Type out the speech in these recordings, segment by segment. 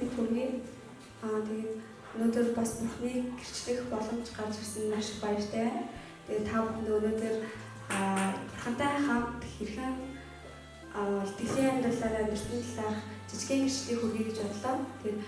мэд хүргэе. Тэгээд өнөөдөр бас Бурхныг гэрчлэх боломж гарч ирсэн маш их баяртай байна. Тэгээд та бүхэнд өнөөдөр Бурхантай хамт хэрхэн итгэлийн амьдралаараа амьдсан талаарх жижигхэн гэрчлэлийг хүргэе гэж бодлоо. Тэгээд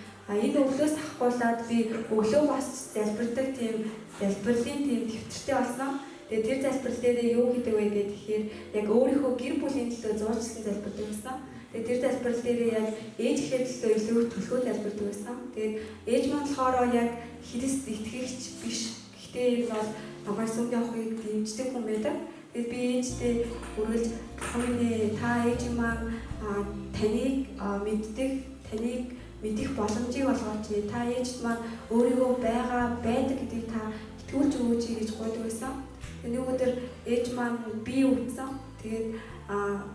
энэ өглөөс ахгуулаад би өглөө бас залбирдаг тийм залбирлын тийм төвчтэй болсон. Тэгээд тэр залбирал дээр юу гэдэг вэ гэхээр яг өөрийнхөө гэр бүлийн төлөө зурчлан залбирдаг байсан. Тэгээд тэр залбирал дээр яг ээж ихээр төлөө илүү төлхөө залбирдаг байсан. Тэгээд ээж маань болохоор яг Христ итгэгч биш. Гэхдээ энэ бол намайг сүмд явахыг дэмждэг хүн байдаг. Тэгээд би ээжтэй үргэлж "Хамны та ээж маань таныг мэддэг, таныг мэдих боломжийг олгооч. Та ээжд маань өөрийгөө байдаг гэдгийг та итгүүлж өгөөч" гэж гуйдаг байсан. Тэгээд нэг өдөр ээж маань би өвдсөн. Тэгээд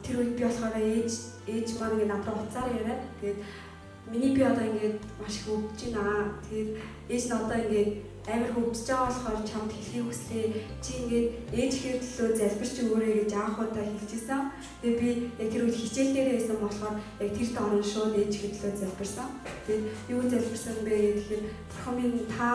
тэр үед би болохоор ээж маань ингээд надад уцаар яриад тэгээд миний би одоо ингээд маш их өвдөж байна. Тэгээд ээж нь одоо ингээд амар өвдөж байгаа болохоор чамд хэлхийг хүслээ. Чи ингээд ээж ихээр төлөө залбирч өгөөрэй гэж анхудаа хэлчихсэн. Тэгээд би яг тэр үед хичээл дээр байсан болохоор яг тэр дөрөн шууд ээж ихээр төлөө залбирсан. Тэгээд юу залбирсан бэ гэхээр "Бурхан минь та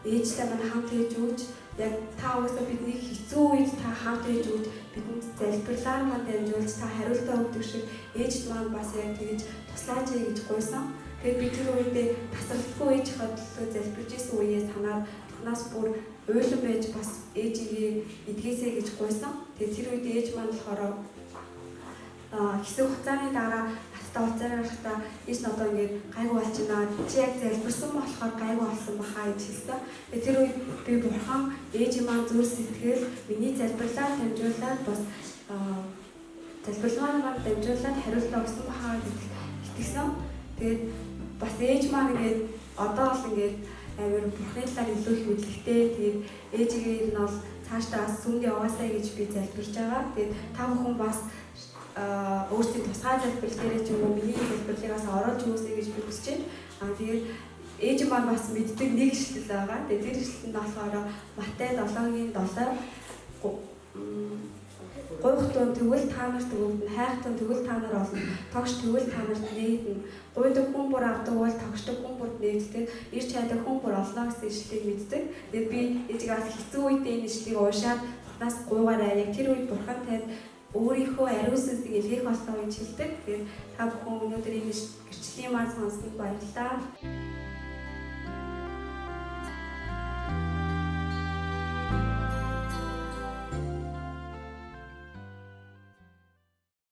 ээжтэй маань хамт хийж өгч, яг та угаасаа бидний хэцүү үед та хамт хийж өгч, бидэнд залбирлаар маань дамжуулж та хариултаа өгдөг шиг ээжд маань бас яг тэгж туслаач гэж гуйсан. Тэгээд би тэр үедээ тасралтгүй ээжийнхээ төлөө залбирж исэн үеэ санаад Бурханаас бүр уйлан байж бас ээжигээ эдгээсэй гэж гуйсан. Тэгээд тэр үед ээж маань болохоор хэсэг хугацааны дараа надтай уулзаараа байхдаа ээж нь одоо ингээд гайгүй болж байна. Чи яг залбирсан болохоор гайгүй болсон бахаа гэж хэлсэн. Тэгээд тэр үед би Бурхан ээж маань зүрх сэтгэл миний залбирлаар дамжуулаад бас залбирлагаар дамжуулаад хариултаа өгсөн бахаа гэж итгэсэн. Тэгээд бас ээж маань ингээд одоо л ингээд амар Бурханы талаар илүү их мэдлэгтэй. Тэгээд ээжигээ нь бол цаашдаа бас сүмд яваасай гэж би залбирч байгаа. Тэгээд та бүхэн бас өөрсдийн тусгай залбирал дээр ч юм уу миний залбирлыг бас оруулж өгөөсэй гэж би хүсэж байна. Тэгээд ээж маань бас мэддэг нэг ишлэл байгаа. Тэгээд тэр ишлэлд нь болохоор Матай 7:7 "Гуйхтун тэгвэл та нарт өгөгдөн, хайхтун тэгвэл та нар олно, тогш тэгвэл та нарт нээгдэнэ. Гуйдаг хүн бүр авдаг бол тогшдог хүн бүр нээгддэг, ирж хайдаг хүн бүр олно" гэсэн ишлэлийг мэддэг. Тэгээд би ээжигээс хэцүү үедээ энэ ишлэлийг уушаад Бурханаас гуйгаарай. Яг тэр үед Бурхан танд өөрийнхөө ариун сүнсийг илгээх болно гэж хэлдэг. Тэгээд та бүхэн өнөөдөр энэ гэрчлийн маань сонссонд баярлалаа.